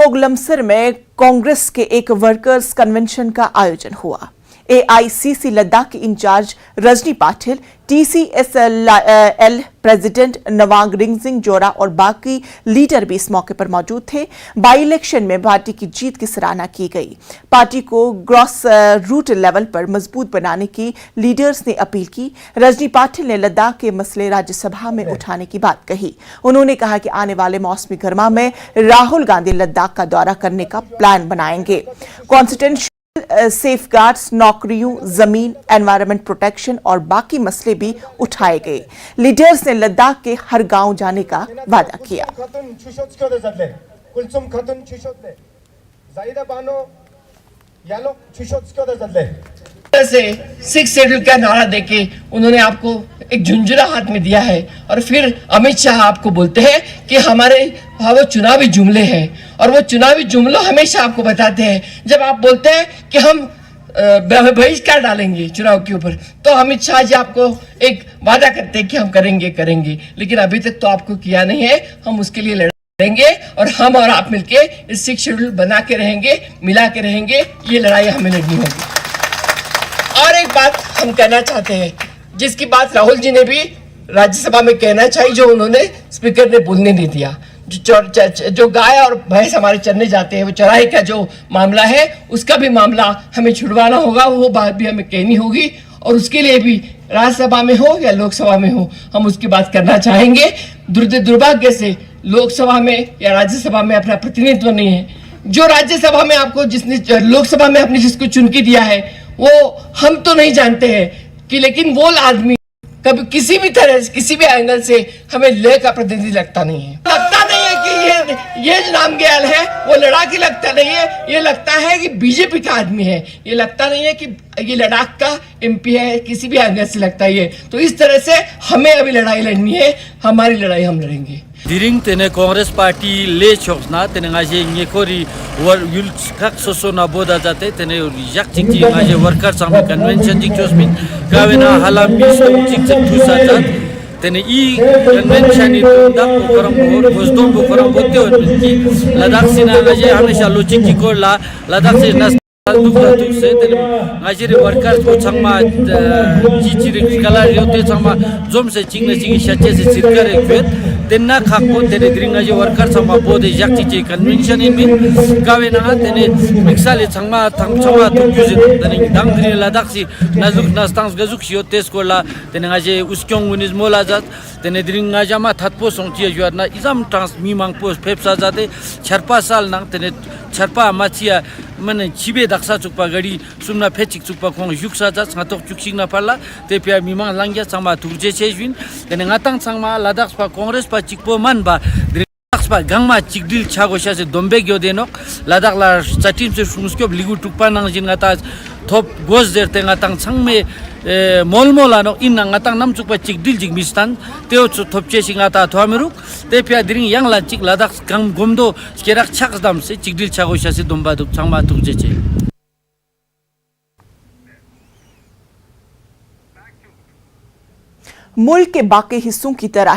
ओगलमसर में कांग्रेस के एक वर्कर्स कन्वेंशन का आयोजन हुआ। एआईसीसी लद्दाख के इंचार्ज रजनी पाटिल, टीसीएसएल प्रेसिडेंट नवांग रिंगजिंग जोरा और बाकी लीडर भी इस मौके पर मौजूद थे। बाई इलेक्शन में पार्टी की जीत की सराहना की गई। पार्टी को ग्रॉस रूट लेवल पर मजबूत बनाने की लीडर्स ने अपील की। रजनी पाटिल ने लद्दाख के मसले राज्यसभा में उठाने की बात कही। उन्होंने कहा कि आने वाले मौसमी गर्मा में राहुल गांधी लद्दाख का दौरा करने का प्लान बनाएंगे। कॉन्स्टिट्यूशन सेफगार्ड्स, नौकरियों, जमीन, एनवायरनमेंट प्रोटेक्शन और बाकी मसले भी उठाए गए। लीडर्स ने लद्दाख के हर गांव जाने का वादा किया। से 6 शेड्यूल का नारा देके उन्होंने आपको एक झुंझुना हाथ में दिया है और फिर अमित शाह आपको बोलते हैं कि हमारे वो चुनावी जुमले हैं और वो चुनावी जुमलों हमेशा आपको बताते हैं। जब आप बोलते हैं कि हम बहिष्कार डालेंगे चुनाव के ऊपर, तो अमित शाह जी आपको एक वादा करते हैं कि हम करेंगे, लेकिन अभी तक तो आपको किया नहीं है। हम उसके लिए लड़ेंगे और हम और आप मिलके इस 6 शेड्यूल बना के रहेंगे, मिला के रहेंगे। ये लड़ाई हमें लड़नी होगी। और एक बात हम कहना चाहते हैं, जिसकी बात राहुल जी ने भी राज्यसभा में कहना चाहिए, जो उन्होंने स्पीकर ने बोलने नहीं दिया। जो गाय और भैंस हमारे चरने जाते हैं, वो चराई का जो मामला है, उसका भी मामला हमें छुड़वाना होगा। वो बात भी हमें कहनी होगी और उसके लिए भी राज्यसभा में हो या लोकसभा में हो, हम उसकी बात करना चाहेंगे। दुर्भाग्य से लोकसभा में या राज्यसभा में अपना प्रतिनिधित्व नहीं है। जो राज्यसभा में आपको जिसने लोकसभा में अपने जिसको चुन के दिया है, वो हम तो नहीं जानते हैं कि, लेकिन वो आदमी कभी किसी भी तरह से, किसी भी एंगल से हमें ले का प्रतिनिधि लगता नहीं है। लगता नहीं है कि ये जो नामग्याल है वो लड़ाकी लगता नहीं है। ये लगता है कि बीजेपी का आदमी है। ये लगता नहीं है कि ये लद्दाख का एमपी है। किसी भी एंगल से लगता है ये। तो इस तरह से हमें अभी लड़ाई लड़नी है। हमारी लड़ाई हम लड़ेंगे। Diring tene Congress Party le chokna tene ngaje ngekori war yul kak soso na boda jate tene jak chik chik ngaje worker sam convention jik chosmin gawena halam bis chik chik thusa jat tene I convention I dak program bor bosdom program botte or ki Ladakh sina ngaje hamesha lo chik chik la Ladakh se nas दुख से तेरे ngaji workers को चंगा Chichi colour योते चंगा जोम से चिंग चिंग शचे से सिरकर एक फिर तेना खाको तेरे दिरिंगाजी वर्कर चंगा बोधे जक चीची कन्वेंशन में कावे ना तेरे मिक्साले चंगा थंग चंगा तुक्यूज़ तेरे दांग दिरी लद्दाख सी नजुक नस्तांग गजुक शियोते स्कोला तेरे ngaji उसक्यों गुनिज मोला जात तेरे दिरिंगाजा मा थत्पो सोंचिया जुआर ना इज़ाम ट्रांस मीमांग पोस पेप्सा जाते 4-5 साल ना तेरे 4-5 माचिया मैंने चिबे दक्षा चुकपा गड़ी सुमना फेचिक चुकपा खोंग युक्सा जा संगतोक चुकसिंग ना पड़ला ते पिया मीमांग लांगिया संगमा तुरजे चेजविन तेने ngatăng संगमा लद्दाख पा कांग्रेस पा चिकपो मन बा लद्दाख पा गंगमा चिकदिल छागोशा से दोम्बे ग्यो देनोक लद्दाख ला चटीम से सुमुस्क्यो लिगु टुकपा नंग जिन ngata थोप गोस देर ते ngatăng संग में मोलमोलानो इन ngatăng नाम चुकपा चिकदिल जिक मिस्तान तेओ थोपचे सिंगाता थोमेरुक ते पिया दिरिंग यांग ला चिक लद्दाख गंग गोमदो केराक छाकदम से चिकदिल छागोशा से दोम्बा दुक संगमा तुरजे चे मुल्क के बाकी हिस्सों की तरह